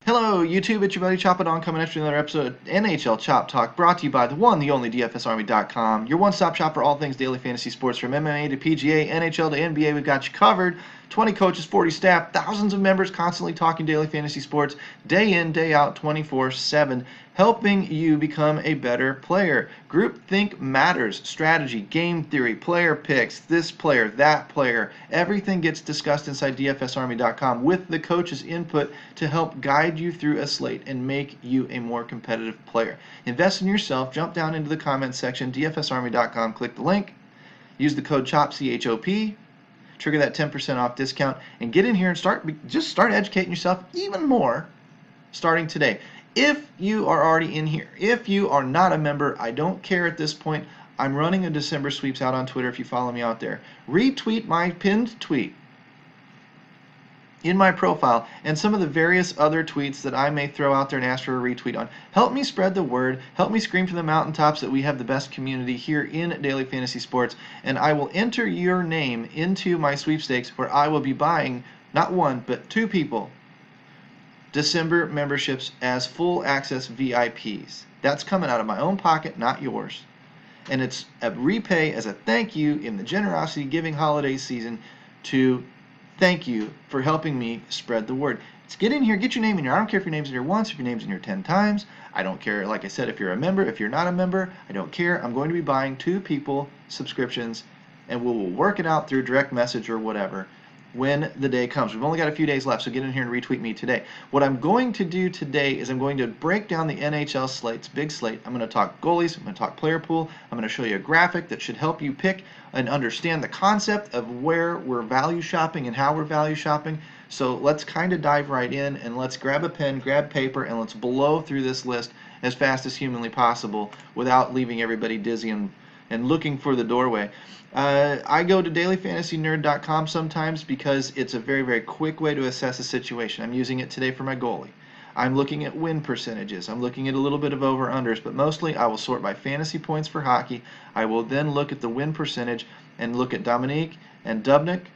Hello, YouTube. It's your buddy Chop It On coming after another episode of NHL Chop Talk, brought to you by the one, the only DFSArmy.com. Your one-stop shop for all things daily fantasy sports, from MMA to PGA, NHL to NBA. We've got you covered. 20 coaches, 40 staff, thousands of members, constantly talking daily fantasy sports, day in, day out, 24/7, helping you become a better player. Groupthink matters. Strategy, game theory, player picks, this player, that player. Everything gets discussed inside DFSArmy.com with the coach's input to help guide you through a slate and make you a more competitive player. Invest in yourself. Jump down into the comments section, DFSArmy.com, click the link, use the code CHOP, CHOP, trigger that 10% off discount, and get in here and start educating yourself even more starting today. If you are already in here, if you are not a member, I don't care at this point. I'm running a December sweeps out on Twitter if you follow me out there. Retweet my pinned tweet in my profile and some of the various other tweets that I may throw out there and ask for a retweet on. Help me spread the word. Help me scream to the mountaintops that we have the best community here in daily fantasy sports, and I will enter your name into my sweepstakes, where I will be buying not one but two people December memberships as full access VIPs. That's coming out of my own pocket, not yours. And it's a repay as a thank you in the generosity giving holiday season to thank you for helping me spread the word. Let's get in here, get your name in here. I don't care if your name's in here once, if your name's in here 10 times. I don't care, like I said, if you're a member, if you're not a member, I don't care. I'm going to be buying two people subscriptions, and we'll work it out through direct message or whatever when the day comes. We've only got a few days left, so get in here and retweet me today. What I'm going to do today is I'm going to break down the NHL slates, big slate. I'm going to talk goalies, I'm going to talk player pool, I'm going to show you a graphic that should help you pick and understand the concept of where we're value shopping and how we're value shopping. So let's kind of dive right in, and let's grab a pen, grab paper, and let's blow through this list as fast as humanly possible without leaving everybody dizzy and looking for the doorway. I go to dailyfantasynerd.com sometimes because it's a very, very quick way to assess a situation. I'm using it today for my goalie. I'm looking at win percentages. I'm looking at a little bit of over-unders, but mostly I will sort by fantasy points for hockey. I will then look at the win percentage and look at Dominique and Dubnyk.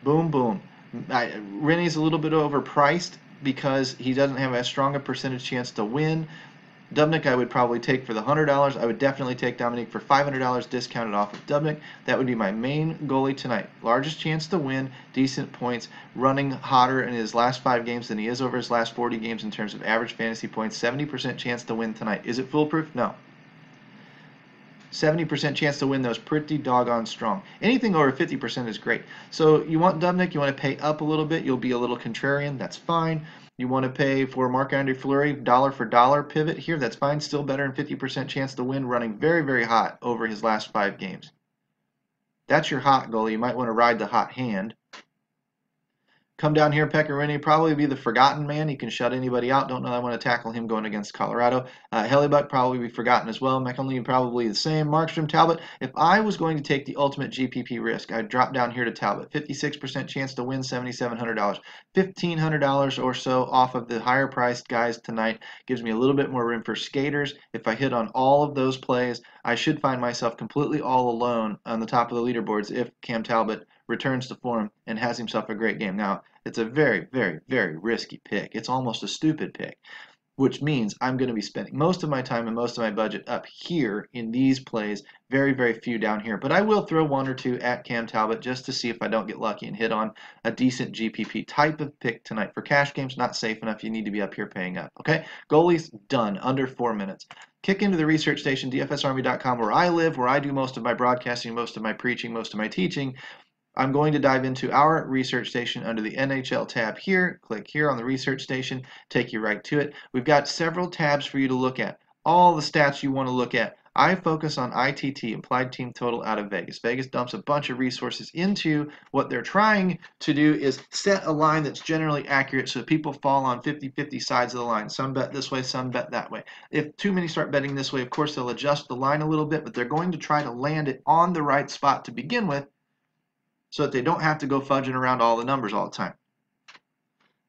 Boom, boom. Rennie's a little bit overpriced because he doesn't have as strong a percentage chance to win. Dubnyk I would probably take for the $100. I would definitely take Dominique for $500 discounted off of Dubnyk. That would be my main goalie tonight. Largest chance to win, decent points, running hotter in his last 5 games than he is over his last 40 games in terms of average fantasy points. 70% chance to win tonight. Is it foolproof? No. 70% chance to win, though, is pretty doggone strong. Anything over 50% is great. So you want Dubnyk, you want to pay up a little bit. You'll be a little contrarian. That's fine. You want to pay for Marc-Andre Fleury dollar for dollar pivot here. That's fine. Still better than 50% chance to win, running very, very hot over his last 5 games. That's your hot goalie. You might want to ride the hot hand. Come down here, Pekka probably be the forgotten man. He can shut anybody out. Don't know I want to tackle him going against Colorado. Hellebuck probably be forgotten as well. McElhinney probably the same. Markstrom, Talbot. If I was going to take the ultimate GPP risk, I'd drop down here to Talbot. 56% chance to win, $7,700. $1,500 or so off of the higher priced guys tonight. Gives me a little bit more room for skaters. If I hit on all of those plays, I should find myself completely all alone on the top of the leaderboards if Cam Talbot returns to form and has himself a great game. Now, it's a very, very, very risky pick. It's almost a stupid pick, which means I'm going to be spending most of my time and most of my budget up here in these plays, very, very few down here. But I will throw 1 or 2 at Cam Talbot just to see if I don't get lucky and hit on a decent GPP type of pick tonight. For cash games, not safe enough. You need to be up here paying up. Okay, goalies done, under 4 minutes. Kick into the research station, DFSArmy.com, where I live, where I do most of my broadcasting, most of my preaching, most of my teaching. I'm going to dive into our research station under the NHL tab here. Click here on the research station, take you right to it. We've got several tabs for you to look at. All the stats you want to look at. I focus on ITT, implied team total out of Vegas. Vegas dumps a bunch of resources into what they're trying to do is set a line that's generally accurate so people fall on 50-50 sides of the line. Some bet this way, some bet that way. If too many start betting this way, of course, they'll adjust the line a little bit, but they're going to try to land it on the right spot to begin with, so that they don't have to go fudging around all the numbers all the time.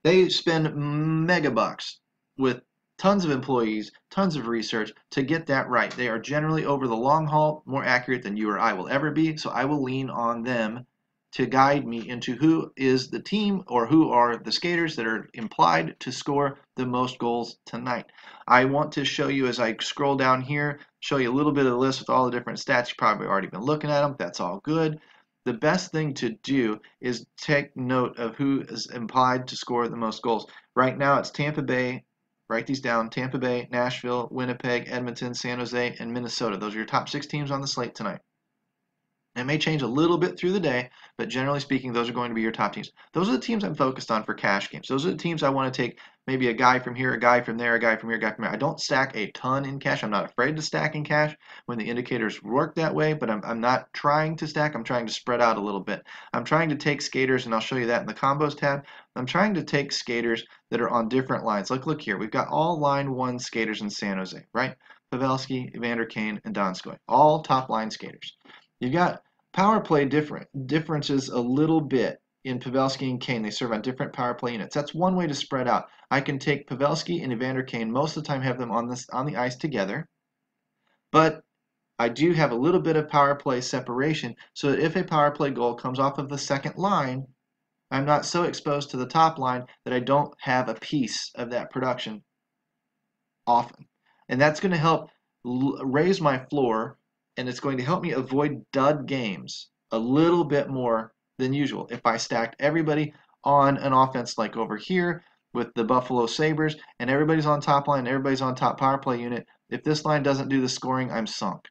They spend mega bucks with tons of employees, tons of research to get that right. They are generally, over the long haul, more accurate than you or I will ever be, so I will lean on them to guide me into who is the team or who are the skaters that are implied to score the most goals tonight. I want to show you as I scroll down here, show you a little bit of the list with all the different stats. You've probably already been looking at them. That's all good. The best thing to do is take note of who is implied to score the most goals. Right now it's Tampa Bay. Write these down: Tampa Bay, Nashville, Winnipeg, Edmonton, San Jose, and Minnesota. Those are your top 6 teams on the slate tonight. It may change a little bit through the day, but generally speaking, those are going to be your top teams. Those are the teams I'm focused on for cash games. Those are the teams I want to take maybe a guy from here, a guy from there, a guy from here, a guy from there. I don't stack a ton in cash. I'm not afraid to stack in cash when the indicators work that way, but I'm not trying to stack. I'm trying to spread out a little bit. I'm trying to take skaters, and I'll show you that in the combos tab. I'm trying to take skaters that are on different lines. Look here. We've got all line 1 skaters in San Jose, right? Pavelski, Evander Kane, and Donskoy. All top line skaters. You've got power play differences a little bit in Pavelski and Kane. They serve on different power play units. That's one way to spread out. I can take Pavelski and Evander Kane, most of the time have them on the ice together, but I do have a little bit of power play separation so that if a power play goal comes off of the second line, I'm not so exposed to the top line that I don't have a piece of that production often. And that's going to help raise my floor, and it's going to help me avoid dud games a little bit more than usual. If I stacked everybody on an offense like over here with the Buffalo Sabres, and everybody's on top line, everybody's on top power play unit, if this line doesn't do the scoring, I'm sunk.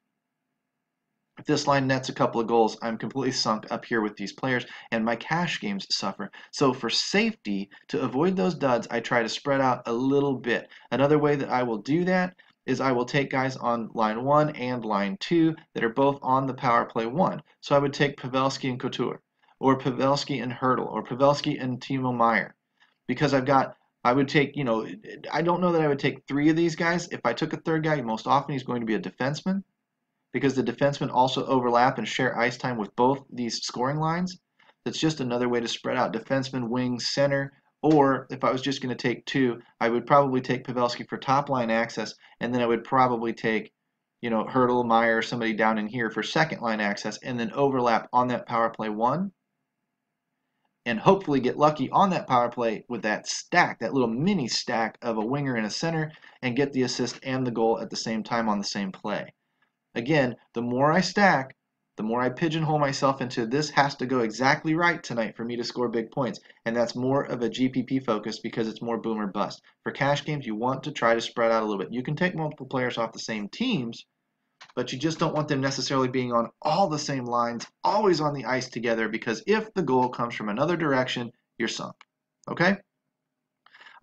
If this line nets a couple of goals, I'm completely sunk up here with these players, and my cash games suffer. So for safety, to avoid those duds, I try to spread out a little bit. Another way that I will do that is I will take guys on line 1 and line 2 that are both on the power play 1. So I would take Pavelski and Couture, or Pavelski and Hertl, or Pavelski and Timo Meier, because I would take, I don't know that I would take 3 of these guys. If I took a third guy, most often he's going to be a defenseman, because the defensemen also overlap and share ice time with both these scoring lines. That's just another way to spread out: defenseman, wing, center. Or if I was just going to take 2, I would probably take Pavelski for top line access, and then I would probably take, Hertl, Meyer, somebody down in here for second line access, and then overlap on that power play 1, and hopefully get lucky on that power play with that stack, that little mini stack of a winger and a center, and get the assist and the goal at the same time on the same play. Again, the more I stack, the more I pigeonhole myself into this has to go exactly right tonight for me to score big points. And that's more of a GPP focus because it's more boom or bust. For cash games, you want to try to spread out a little bit. You can take multiple players off the same teams, but you just don't want them necessarily being on all the same lines, always on the ice together, because if the goal comes from another direction, you're sunk. Okay?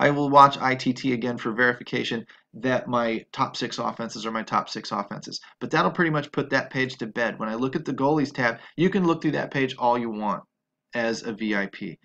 I will watch ITT again for verification that my top 6 offenses are my top 6 offenses. But that'll pretty much put that page to bed. When I look at the goalies tab, you can look through that page all you want as a VIP.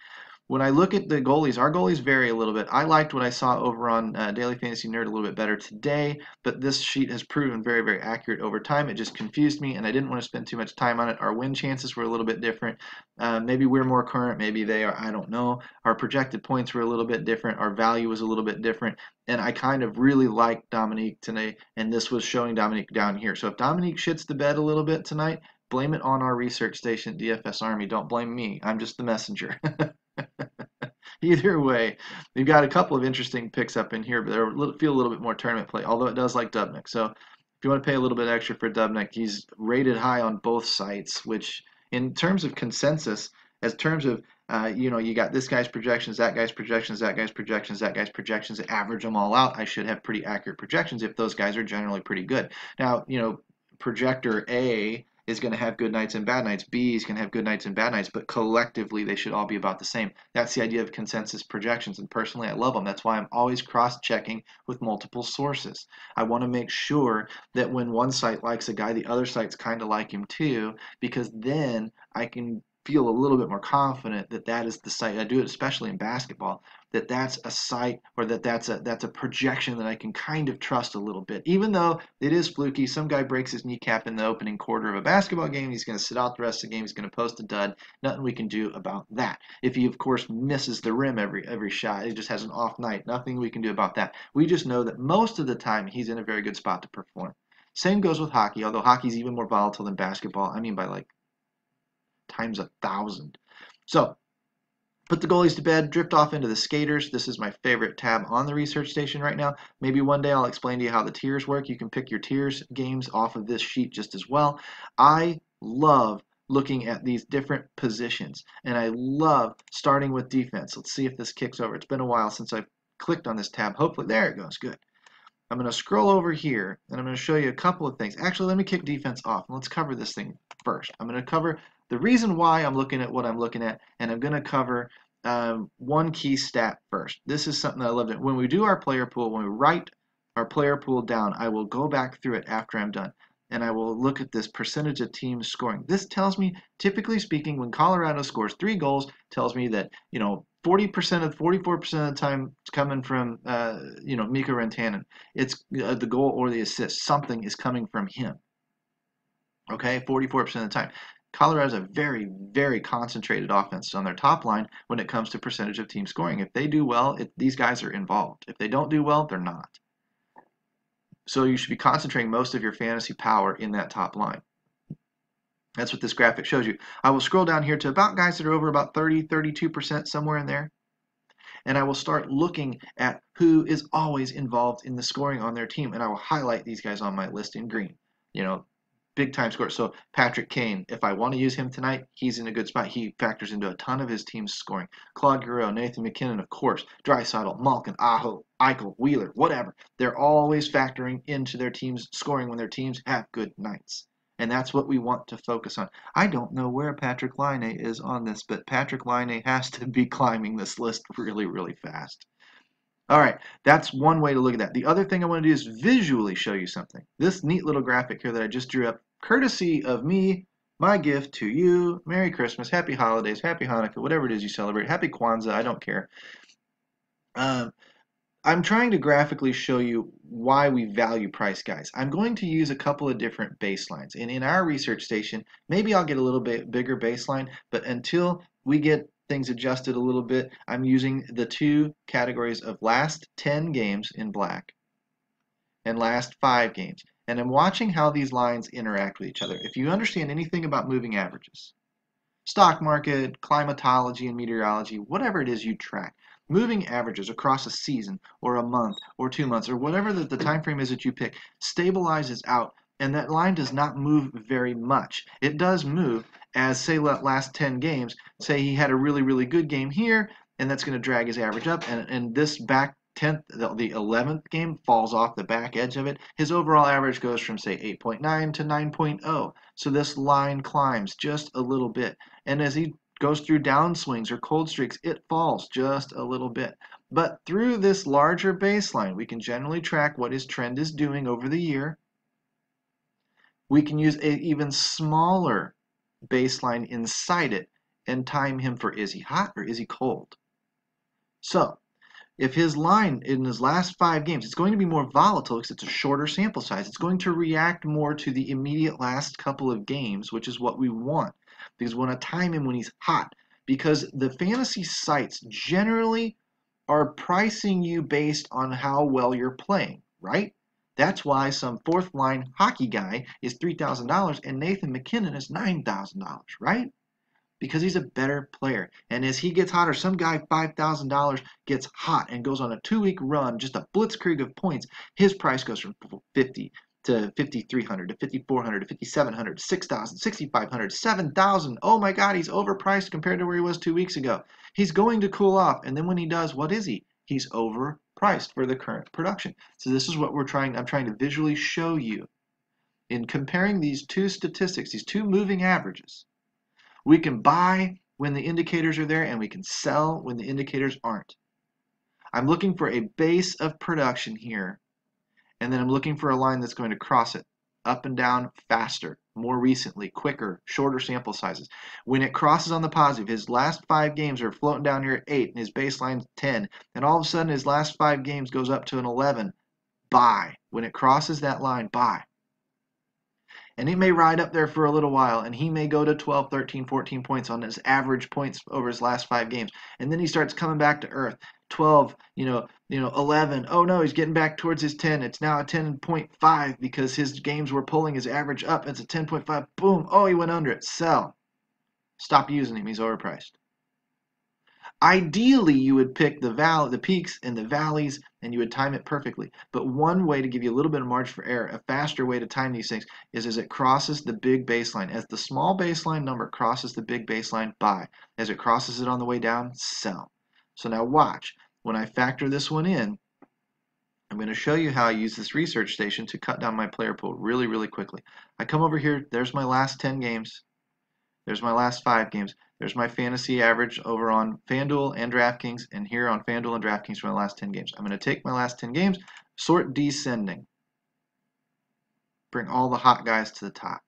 When I look at the goalies, our goalies vary a little bit. I liked what I saw over on Daily Fantasy Nerd a little bit better today, but this sheet has proven very, very accurate over time. It just confused me, and I didn't want to spend too much time on it. Our win chances were a little bit different. Maybe we're more current, maybe they are, I don't know. Our projected points were a little bit different. Our value was a little bit different, and I kind of really liked Dominique today, and this was showing Dominique down here. So if Dominique shits the bed a little bit tonight, blame it on our research station, DFS Army. Don't blame me. I'm just the messenger. Either way, we've got a couple of interesting picks up in here, but they feel a little bit more tournament play, although it does like Dubnyk. So if you want to pay a little bit extra for Dubnyk, he's rated high on both sites, which in terms of consensus, as terms of, you got this guy's projections, that guy's projections, that guy's projections, that guy's projections, average them all out, I should have pretty accurate projections if those guys are generally pretty good. Now, projector A is going to have good nights and bad nights. B is going to have good nights and bad nights, but collectively they should all be about the same. That's the idea of consensus projections, and personally I love them. That's why I'm always cross-checking with multiple sources. I want to make sure that when one site likes a guy, the other sites kind of like him too, because then I can feel a little bit more confident that that is the site. I do it especially in basketball, that's a site, or that's a projection that I can kind of trust a little bit. Even though it is fluky, some guy breaks his kneecap in the opening quarter of a basketball game, he's going to sit out the rest of the game, he's going to post a dud. Nothing we can do about that. If he, of course, misses the rim every shot, he just has an off night, nothing we can do about that. We just know that most of the time he's in a very good spot to perform. Same goes with hockey, although hockey's even more volatile than basketball. I mean by like times 1,000. So put the goalies to bed, drift off into the skaters. This is my favorite tab on the research station right now. Maybe one day I'll explain to you how the tiers work. You can pick your tiers games off of this sheet just as well. I love looking at these different positions, and I love starting with defense. Let's see if this kicks over. It's been a while since I've clicked on this tab. Hopefully, there it goes. Good. I'm going to scroll over here, and I'm going to show you a couple of things. Actually, let me kick defense off, and let's cover this thing first. I'm going to cover the reason why I'm looking at what I'm looking at, and I'm going to cover one key stat first. This is something that I love. When we do our player pool, when we write our player pool down, I will go back through it after I'm done, and I will look at this percentage of teams scoring. This tells me, typically speaking, when Colorado scores 3 goals, tells me that, 40% of 44% of the time it's coming from Mikko Rantanen. It's the goal or the assist. Something is coming from him. Okay, 44% of the time. Colorado has a very, very concentrated offense on their top line when it comes to percentage of team scoring. If they do well, these guys are involved. If they don't do well, they're not. So you should be concentrating most of your fantasy power in that top line. That's what this graphic shows you. I will scroll down here to about guys that are over about 30, 32%, somewhere in there. And I will start looking at who is always involved in the scoring on their team. And I will highlight these guys on my list in green. Big time scorer. So Patrick Kane, if I want to use him tonight, he's in a good spot. He factors into a ton of his team's scoring. Claude Giroux, Nathan McKinnon, of course, Draisaitl, Malkin, Aho, Eichel, Wheeler, whatever. They're always factoring into their team's scoring when their teams have good nights. And that's what we want to focus on. I don't know where Patrick Laine is on this, but Patrick Laine has to be climbing this list really, really fast. All right, that's one way to look at that. The other thing I want to do is visually show you something. This neat little graphic here that I just drew up, courtesy of me, my gift to you. Merry Christmas, Happy Holidays, Happy Hanukkah, whatever it is you celebrate. Happy Kwanzaa, I don't care. I'm trying to graphically show you why we value price guys. I'm going to use a couple of different baselines. And in our research station, maybe I'll get a little bit bigger baseline, but until we get things adjusted a little bit, I'm using the 2 categories of last 10 games in black and last 5 games. And I'm watching how these lines interact with each other. If you understand anything about moving averages, stock market, climatology, and meteorology, whatever it is you track, moving averages across a season or a month or 2 months or whatever the time frame is that you pick stabilizes out, and that line does not move very much. It does move as, say, last 10 games, say he had a really, really good game here, and that's going to drag his average up, and this back 10th, the 11th game falls off the back edge of it. His overall average goes from, say, 8.9 to 9.0. So this line climbs just a little bit. And as he goes through downswings or cold streaks, it falls just a little bit. But through this larger baseline, we can generally track what his trend is doing over the year. We can use an even smaller baseline inside it and time him for, is he hot or is he cold? So if his line in his last 5 games, it's going to be more volatile because it's a shorter sample size. It's going to react more to the immediate last couple of games, which is what we want, because we want to time him when he's hot. Because the fantasy sites generally are pricing you based on how well you're playing, right? That's why some 4th line hockey guy is $3,000 and Nathan McKinnon is $9,000, right? Because he's a better player. And as he gets hotter, some guy $5,000 gets hot and goes on a 2-week run, just a blitzkrieg of points, his price goes from 50 to 5,300 to 5,400 to 5,700 to 6,000, 6,500, 7,000. Oh my God, he's overpriced compared to where he was 2 weeks ago. He's going to cool off, and then when he does, what is he? He's overpriced for the current production. So this is what I'm trying to visually show you. In comparing these 2 statistics, these 2 moving averages, we can buy when the indicators are there, and we can sell when the indicators aren't. I'm looking for a base of production here, and then I'm looking for a line that's going to cross it up and down faster, more recently, quicker, shorter sample sizes. When it crosses on the positive, his last 5 games are floating down here at 8, and his baseline's 10, and all of a sudden his last 5 games goes up to an 11. Buy. When it crosses that line, buy. And it may ride up there for a little while, and he may go to 12, 13, 14 points on his average points over his last 5 games. And then he starts coming back to earth. 12, 11. Oh no, he's getting back towards his 10. It's now a 10.5 because his games were pulling his average up. It's a 10.5. Boom. Oh, he went under it. Sell. Stop using him. He's overpriced. Ideally, you would pick the peaks and the valleys, and you would time it perfectly. But one way to give you a little bit of margin for error, a faster way to time these things, is as it crosses the big baseline. As the small baseline number crosses the big baseline, buy. As it crosses it on the way down, sell. So now watch. When I factor this one in, I'm going to show you how I use this research station to cut down my player pool really, really quickly. I come over here. There's my last 10 games. There's my last 5 games. There's my fantasy average over on Fanduel and DraftKings, and here on Fanduel and DraftKings for my last 10 games. I'm going to take my last 10 games, sort descending. Bring all the hot guys to the top.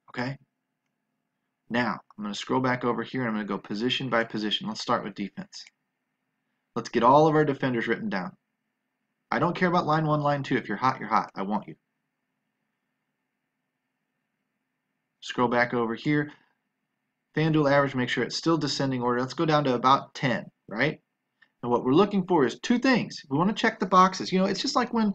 Okay? Now, I'm going to scroll back over here, and I'm going to go position by position. Let's start with defense. Let's get all of our defenders written down. I don't care about line 1, line 2. If you're hot, you're hot. I want you. Scroll back over here. FanDuel average, make sure it's still descending order. Let's go down to about 10, right? And what we're looking for is 2 things. We want to check the boxes. You know, it's just like when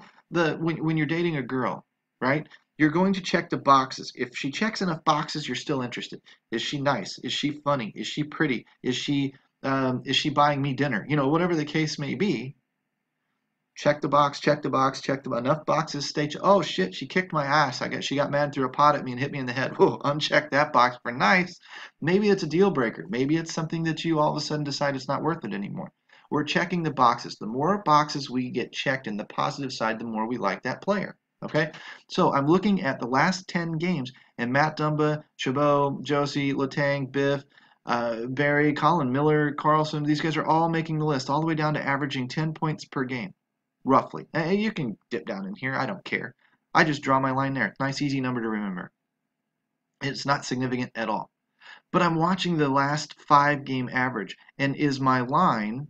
you're dating a girl, right? You're going to check the boxes. If she checks enough boxes, you're still interested. Is she nice? Is she funny? Is she pretty? Is she buying me dinner? You know, whatever the case may be. Check the box, check the box, check the box. Enough boxes state, oh shit, she kicked my ass. I guess she got mad and threw a pot at me and hit me in the head. Whoa, uncheck that box for nice. Maybe it's a deal breaker. Maybe it's something that you all of a sudden decide it's not worth it anymore. We're checking the boxes. The more boxes we get checked in the positive side, the more we like that player. Okay? So I'm looking at the last 10 games, and Matt Dumba, Chabot, Josie, Letang, Biff, Barry, Colin Miller, Carlson, these guys are all making the list, all the way down to averaging 10 points per game. Roughly. And you can dip down in here. I don't care. I just draw my line there. Nice, easy number to remember. It's not significant at all. But I'm watching the last 5-game average. And is my line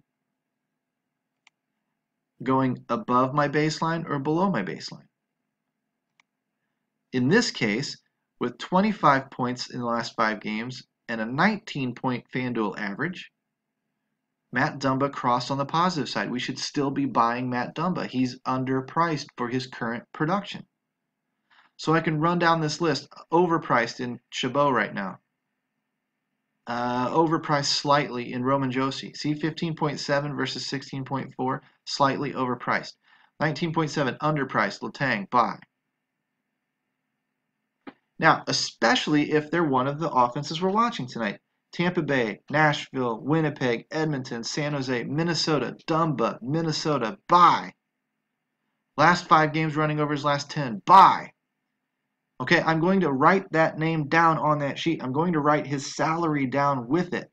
going above my baseline or below my baseline? In this case, with 25 points in the last 5 games and a 19-point FanDuel average, Matt Dumba crossed on the positive side. We should still be buying Matt Dumba. He's underpriced for his current production. So I can run down this list. Overpriced in Chabot right now. Overpriced slightly in Roman Josi. See, 15.7 versus 16.4. Slightly overpriced. 19.7 underpriced. Letang, buy. Now, especially if they're one of the offenses we're watching tonight. Tampa Bay, Nashville, Winnipeg, Edmonton, San Jose, Minnesota, Dumba, Minnesota, buy. Last 5 games running over his last 10, buy. Okay, I'm going to write that name down on that sheet. I'm going to write his salary down with it.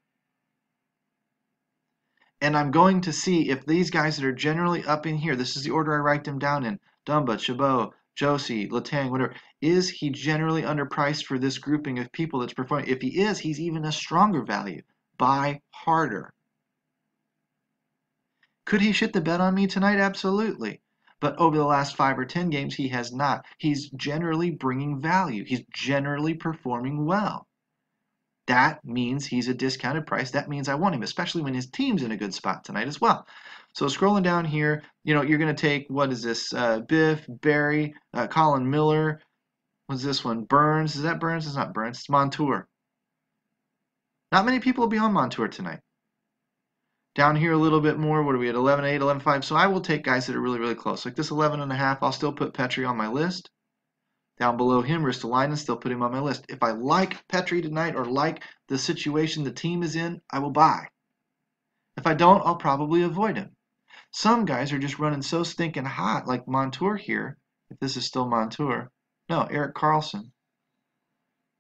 And I'm going to see if these guys that are generally up in here, this is the order I write them down in, Dumba, Chabot, Josie, Letang, whatever, is he generally underpriced for this grouping of people that's performing? If he is, he's even a stronger value. Buy harder. Could he shit the bed on me tonight? Absolutely. But over the last 5 or 10 games, he has not. He's generally bringing value. He's generally performing well. That means he's a discounted price. That means I want him, especially when his team's in a good spot tonight as well. So scrolling down here, you know, you're going to take, what is this? Biff, Barry, Colin Miller. What's this one? Burns. Is that Burns? It's not Burns. It's Montour. Not many people will be on Montour tonight. Down here a little bit more. What are we at? 11.8, 11.5. So I will take guys that are really, really close. Like this 11.5, I'll still put Petrie on my list. Down below him, Ristolainen, still put him on my list. If I like Petrie tonight or like the situation the team is in, I will buy. If I don't, I'll probably avoid him. Some guys are just running so stinking hot, like Montour here. If this is still Montour. No, Erik Karlsson.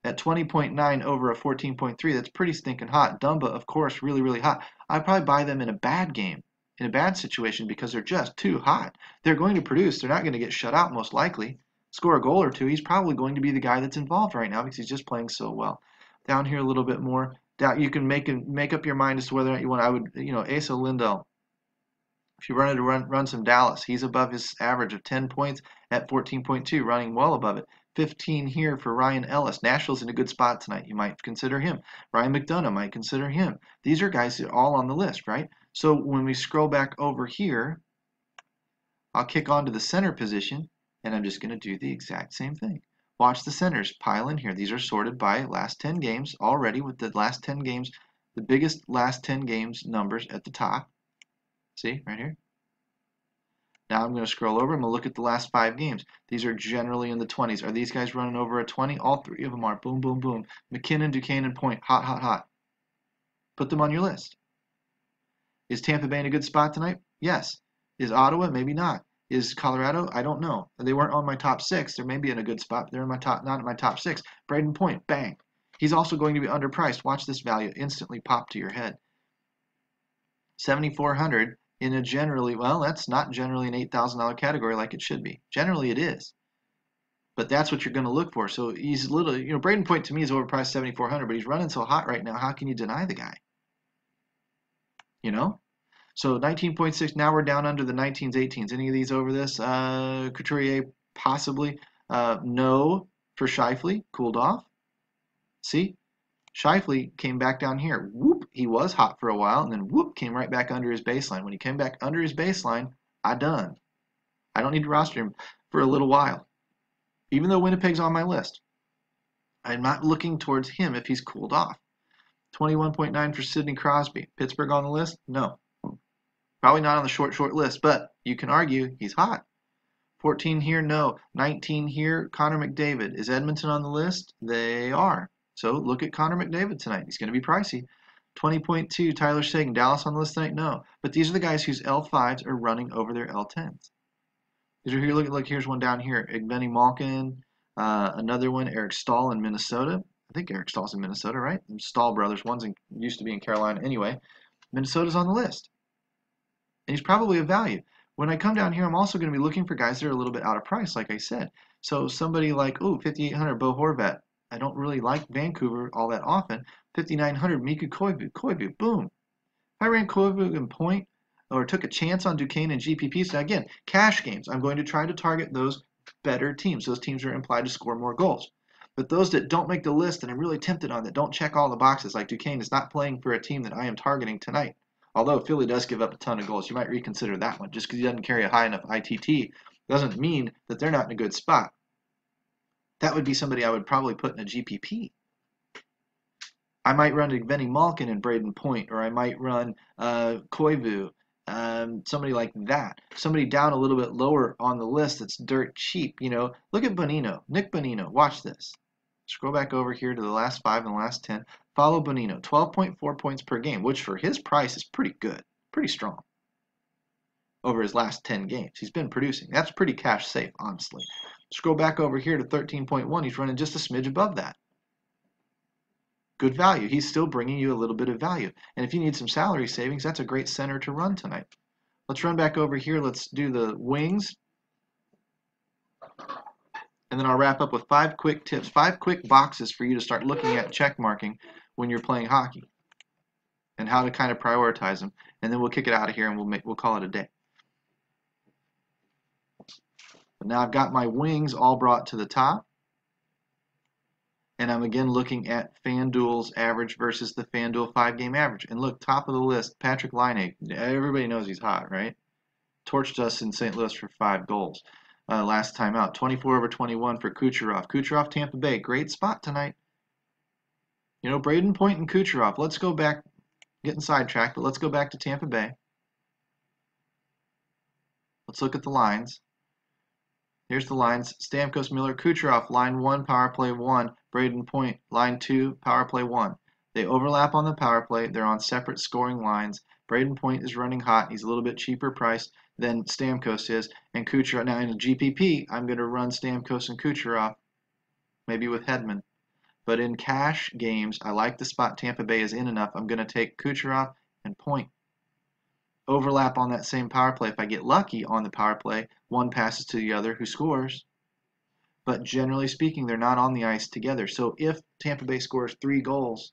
At 20.9 over a 14.3, that's pretty stinking hot. Dumba, of course, really, really hot. I'd probably buy them in a bad game, in a bad situation, because they're just too hot. They're going to produce. They're not going to get shut out, most likely. Score a goal or two. He's probably going to be the guy that's involved right now because he's just playing so well. Down here a little bit more. Down, you can make up your mind as to whether or not you want. I would, you know, Asa Lindell. If you wanted to run some Dallas, he's above his average of 10 points at 14.2, running well above it. 15 here for Ryan Ellis. Nashville's in a good spot tonight. You might consider him. Ryan McDonough might consider him. These are guys that are all on the list, right? So when we scroll back over here, I'll kick on to the center position, and I'm just going to do the exact same thing. Watch the centers pile in here. These are sorted by last 10 games already with the last 10 games the biggest last 10 games numbers at the top. See, right here. Now I'm going to scroll over. I'm going to look at the last 5 games. These are generally in the 20s. Are these guys running over a 20? All 3 of them are. Boom, boom, boom. McKinnon, Duquesne, and Point. Hot, hot, hot. Put them on your list. Is Tampa Bay in a good spot tonight? Yes. Is Ottawa? Maybe not. Is Colorado? I don't know. They weren't on my top 6. They're maybe in a good spot. They're in my top, not in my top 6. Braden Point, bang. He's also going to be underpriced. Watch this value instantly pop to your head. 7,400 in a generally, well, that's not generally an $8,000 category like it should be. Generally it is. But that's what you're going to look for. So he's little, Braden Point to me is overpriced 7,400, but he's running so hot right now. How can you deny the guy? So 19.6, now we're down under the 19s, 18s. Any of these over this? Couturier, possibly. No for Scheifele, cooled off. See? Scheifele came back down here. Whoop, he was hot for a while, and then whoop, came right back under his baseline. When he came back under his baseline, I done. I don't need to roster him for a little while. Even though Winnipeg's on my list, I'm not looking towards him if he's cooled off. 21.9 for Sidney Crosby. Pittsburgh on the list? No. Probably not on the short list, but you can argue he's hot. 14 here, no. 19 here, Connor McDavid. Is Edmonton on the list? They are. So look at Connor McDavid tonight. He's going to be pricey. 20.2, Tyler Seguin. Dallas on the list tonight? No. But these are the guys whose L5s are running over their L10s. These are here. Look, here's one down here. Evgeny Malkin. Another one, Eric Staal in Minnesota. I think Eric Staal's in Minnesota, right? The Staal brothers. One's used to be in Carolina anyway. Minnesota's on the list. And he's probably a value. When I come down here, I'm also going to be looking for guys that are a little bit out of price, like I said. So somebody like, 5,800, Bo Horvat. I don't really like Vancouver all that often. 5,900, Mikko Koivu, boom. If I ran Koivu and Point, or took a chance on Duquesne and GPP, so again, cash games, I'm going to try to target those better teams. Those teams are implied to score more goals. But those that don't make the list and I'm really tempted on, that don't check all the boxes, like Duquesne is not playing for a team that I am targeting tonight. Although Philly does give up a ton of goals, you might reconsider that one. Just because he doesn't carry a high enough ITT doesn't mean that they're not in a good spot. That would be somebody I would probably put in a GPP. I might run Evgeny Malkin and Braden Point, or I might run Koivu, somebody like that. Somebody down a little bit lower on the list that's dirt cheap. Look at Bonino, Nick Bonino. Watch this. Scroll back over here to the last 5 and the last 10. Follow Bonino, 12.4 points per game, which for his price is pretty good, pretty strong. Over his last 10 games, he's been producing. That's pretty cash safe, honestly. Scroll back over here to 13.1. He's running just a smidge above that. Good value. He's still bringing you a little bit of value. And if you need some salary savings, that's a great center to run tonight. Let's run back over here. Let's do the wings. And then I'll wrap up with 5 quick tips, 5 quick boxes for you to start looking at check marking when you're playing hockey, and how to kind of prioritize them. And then we'll kick it out of here and we'll call it a day. But now I've got my wings all brought to the top. And I'm again looking at FanDuel's average versus the FanDuel 5-game average. And look, top of the list, Patrick Laine. Everybody knows he's hot, right? Torched us in St. Louis for 5 goals last time out. 24/21 for Kucherov. Kucherov, Tampa Bay, great spot tonight. Braden Point and Kucherov. Let's go back, getting sidetracked, but let's go back to Tampa Bay. Let's look at the lines. Here's the lines. Stamkos, Miller, Kucherov, line 1, power play 1. Braden Point, line 2, power play 1. They overlap on the power play. They're on separate scoring lines. Braden Point is running hot. He's a little bit cheaper priced than Stamkos is. And Kucherov, now in a GPP, I'm going to run Stamkos and Kucherov, maybe with Hedman. But in cash games, I like the spot Tampa Bay is in enough. I'm going to take Kucherov and Point. Overlap on that same power play. If I get lucky on the power play, one passes to the other who scores. But generally speaking, they're not on the ice together. So if Tampa Bay scores 3 goals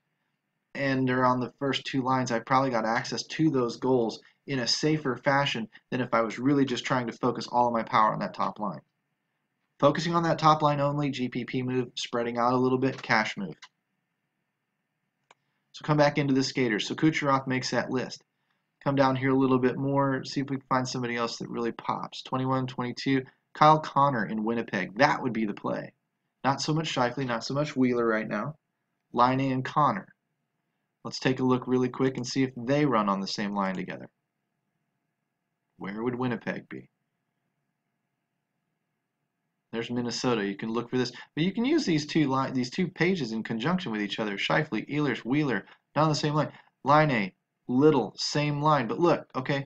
and they're on the first 2 lines, I've probably got access to those goals in a safer fashion than if I was really just trying to focus all of my power on that top line. Focusing on that top line only, GPP move, spreading out a little bit, cash move. So come back into the skaters. So Kucherov makes that list. Come down here a little bit more, see if we can find somebody else that really pops. 21-22, Kyle Connor in Winnipeg. That would be the play. Not so much Scheifele, not so much Wheeler right now. Laine and Connor. Let's take a look really quick and see if they run on the same line together. Where would Winnipeg be? There's Minnesota. You can look for this, but you can use these two pages in conjunction with each other. Scheifele, Ehlers, Wheeler, not on the same line. Line, Little, same line. But look, okay,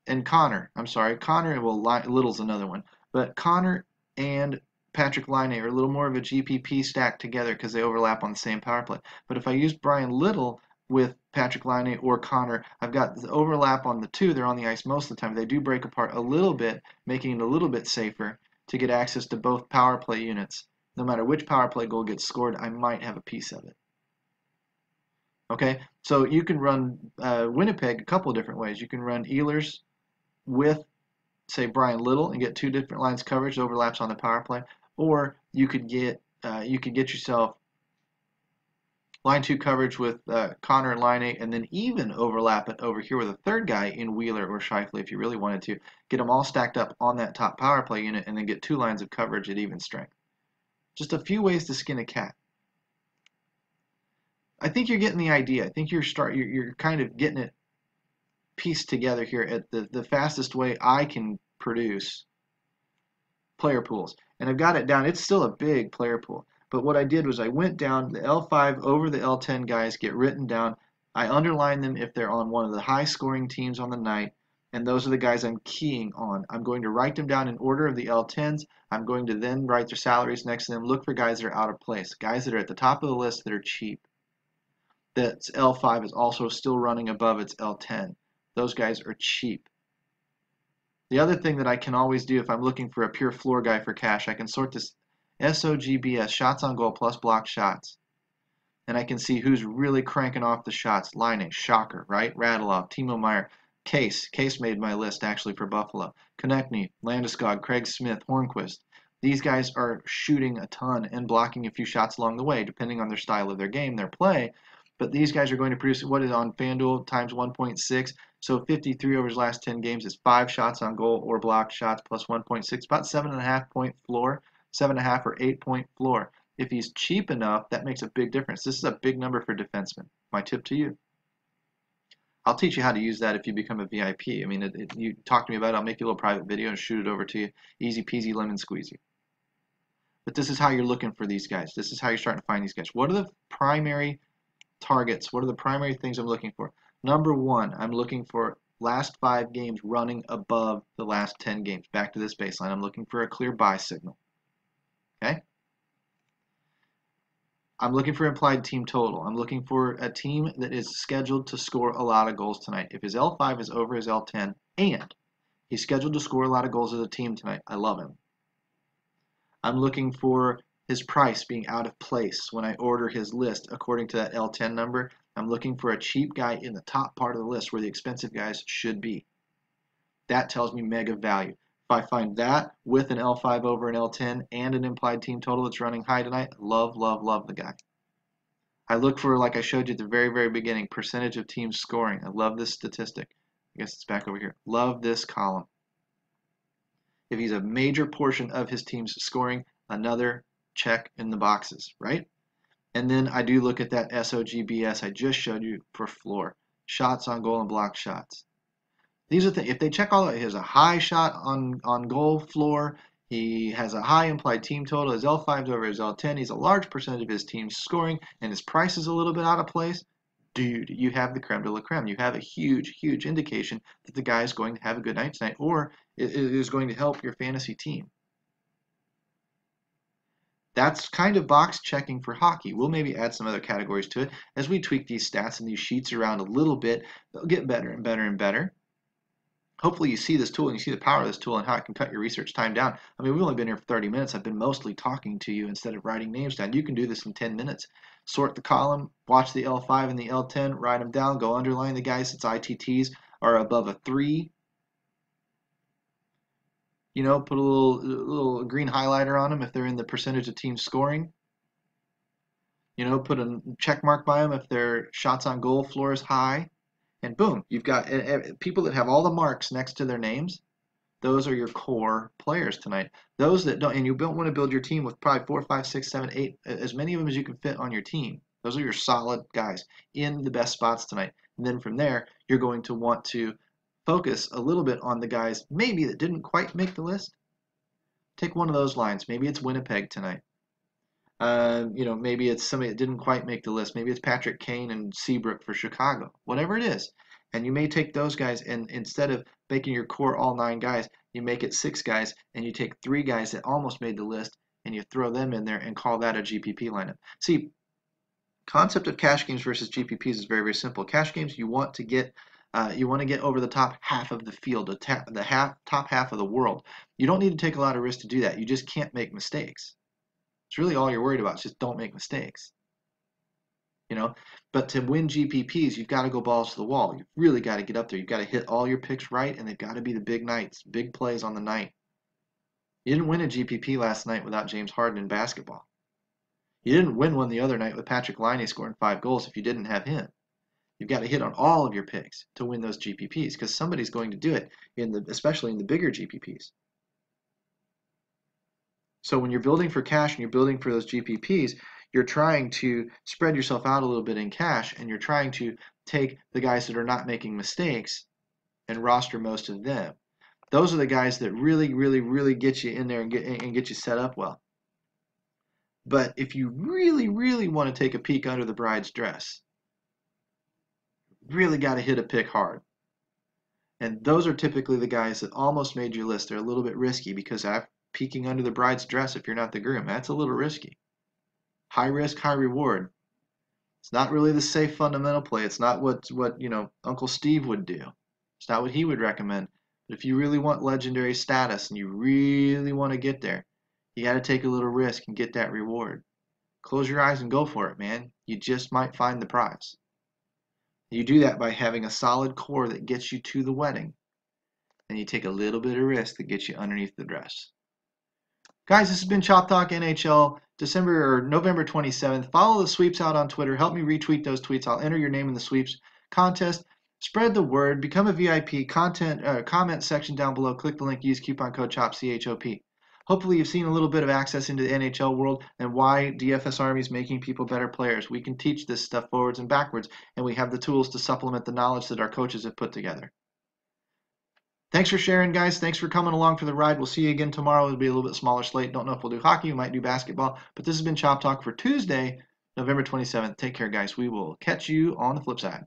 and Connor. I'm sorry, Connor. Well, Little's another one, but Connor and Patrick Line are a little more of a GPP stack together because they overlap on the same power play. But if I use Brian Little with Patrick Line or Connor, I've got the overlap on the two. They're on the ice most of the time. They do break apart a little bit, making it a little bit safer to get access to both power play units. No matter which power play goal gets scored, I might have a piece of it. Okay, so you can run Winnipeg a couple of different ways. You can run Ehlers with, say, Brian Little and get two different lines coverage, overlaps on the power play, or you could get yourself line 2 coverage with Connor and line 8, and then even overlap it over here with a third guy in Wheeler or Scheifele if you really wanted to. Get them all stacked up on that top power play unit and then get 2 lines of coverage at even strength. Just a few ways to skin a cat. I think you're getting the idea. I think you're kind of getting it pieced together here at the fastest way I can produce player pools. And I've got it down. It's still a big player pool. But what I did was I went down the L5 over the L10 guys get written down. I underline them if they're on one of the high scoring teams on the night, and those are the guys I'm keying on. I'm going to write them down in order of the L10s. I'm going to then write their salaries next to them, look for guys that are out of place, guys that are at the top of the list that are cheap. That L5 is also still running above its L10. Those guys are cheap. The other thing that I can always do if I'm looking for a pure floor guy for cash, I can sort this SOGBS, shots on goal plus blocked shots. And I can see who's really cranking off the shots. Line, shocker, right? Radulov, Timo Meier, Case made my list actually for Buffalo. Konechny, Landeskog, Craig Smith, Hornquist. These guys are shooting a ton and blocking a few shots along the way, depending on their style of their game, their play. But these guys are going to produce what is on Fanduel times 1.6. So 53 over his last 10 games is 5 shots on goal or blocked shots plus 1.6, about 7.5 point floor, 7.5 or 8 point floor. If he's cheap enough, that makes a big difference. This is a big number for defensemen. My tip to you. I'll teach you how to use that if you become a VIP. I mean, you talk to me about it, I'll make you a little private video and shoot it over to you. Easy peasy lemon squeezy. But this is how you're looking for these guys. This is how you're starting to find these guys. What are the primary targets? What are the primary things I'm looking for? Number one, I'm looking for last 5 games running above the last 10 games. Back to this baseline. I'm looking for a clear buy signal. Okay? I'm looking for implied team total. I'm looking for a team that is scheduled to score a lot of goals tonight. If his L5 is over his L10 and he's scheduled to score a lot of goals as a team tonight, I love him. I'm looking for his price being out of place when I order his list according to that L10 number. I'm looking for a cheap guy in the top part of the list where the expensive guys should be. That tells me mega value. If I find that with an L5 over an L10 and an implied team total that's running high tonight, love, love, love the guy. I look for, like I showed you at the very, very beginning, percentage of teams scoring. I love this statistic. I guess it's back over here. Love this column. If he's a major portion of his team's scoring, another check in the boxes, right? And then I do look at that SOGBS I just showed you for floor. Shots on goal and blocked shots. These are if they check all that, he has a high shot on goal floor, he has a high implied team total, his L5's over his L10, he's a large percentage of his team's scoring, and his price is a little bit out of place, dude, you have the creme de la creme. You have a huge, huge indication that the guy is going to have a good night tonight, or it is going to help your fantasy team. That's kind of box checking for hockey. We'll maybe add some other categories to it. As we tweak these stats and these sheets around a little bit, they'll get better and better and better. Hopefully you see this tool and you see the power of this tool and how it can cut your research time down. I mean, we've only been here for 30 minutes. I've been mostly talking to you instead of writing names down. You can do this in 10 minutes. Sort the column, watch the L5 and the L10, write them down, go underline the guys since ITTs are above a 3. You know, put a little green highlighter on them if they're in the percentage of team scoring. You know, put a check mark by them if their shots on goal floor is high. And boom, you've got people that have all the marks next to their names. Those are your core players tonight. Those that don't, and you don't want to build your team with probably 4, 5, 6, 7, 8, as many of them as you can fit on your team. Those are your solid guys in the best spots tonight. And then from there, you're going to want to focus a little bit on the guys maybe that didn't quite make the list. Take one of those lines. Maybe it's Winnipeg tonight. Maybe it's somebody that didn't quite make the list. Maybe it's Patrick Kane and Seabrook for Chicago. Whatever it is. And you may take those guys, and instead of making your core all 9 guys, you make it 6 guys, and you take 3 guys that almost made the list, and you throw them in there and call that a GPP lineup. See, concept of cash games versus GPPs is very, very simple. Cash games, you want to get over the top half of the field, the top half of the world. You don't need to take a lot of risk to do that. You just can't make mistakes. It's really all you're worried about. Just don't make mistakes. But to win GPPs, you've got to go balls to the wall. You've really got to get up there. You've got to hit all your picks right, and they've got to be the big nights, big plays on the night. You didn't win a GPP last night without James Harden in basketball. You didn't win one the other night with Patrick Laine scoring 5 goals if you didn't have him. You've got to hit on all of your picks to win those GPPs because somebody's going to do it, especially in the bigger GPPs. So when you're building for cash and you're building for those GPPs, you're trying to spread yourself out a little bit in cash, and you're trying to take the guys that are not making mistakes and roster most of them. Those are the guys that really, really, really get you in there and get you set up well. But if you really, really want to take a peek under the bride's dress, really got to hit a pick hard. And those are typically the guys that almost made your list. They're a little bit risky because peeking under the bride's dress if you're not the groom, that's a little risky. High risk, high reward. It's not really the safe fundamental play. It's not what Uncle Steve would do. It's not what he would recommend. But if you really want legendary status and you really want to get there, you got to take a little risk and get that reward. Close your eyes and go for it, man. You just might find the prize. You do that by having a solid core that gets you to the wedding. And you take a little bit of risk that gets you underneath the dress. Guys, this has been ChopTalk NHL, November 27th. Follow the sweeps out on Twitter. Help me retweet those tweets. I'll enter your name in the sweeps contest. Spread the word. Become a VIP. Comment section down below. Click the link. Use coupon code CHOP, CHOP. Hopefully you've seen a little bit of access into the NHL world and why DFS Army is making people better players. We can teach this stuff forwards and backwards, and we have the tools to supplement the knowledge that our coaches have put together. Thanks for sharing, guys. Thanks for coming along for the ride. We'll see you again tomorrow. It'll be a little bit smaller slate. Don't know if we'll do hockey. We might do basketball. But this has been Chop Talk for Tuesday, November 27th. Take care, guys. We will catch you on the flip side.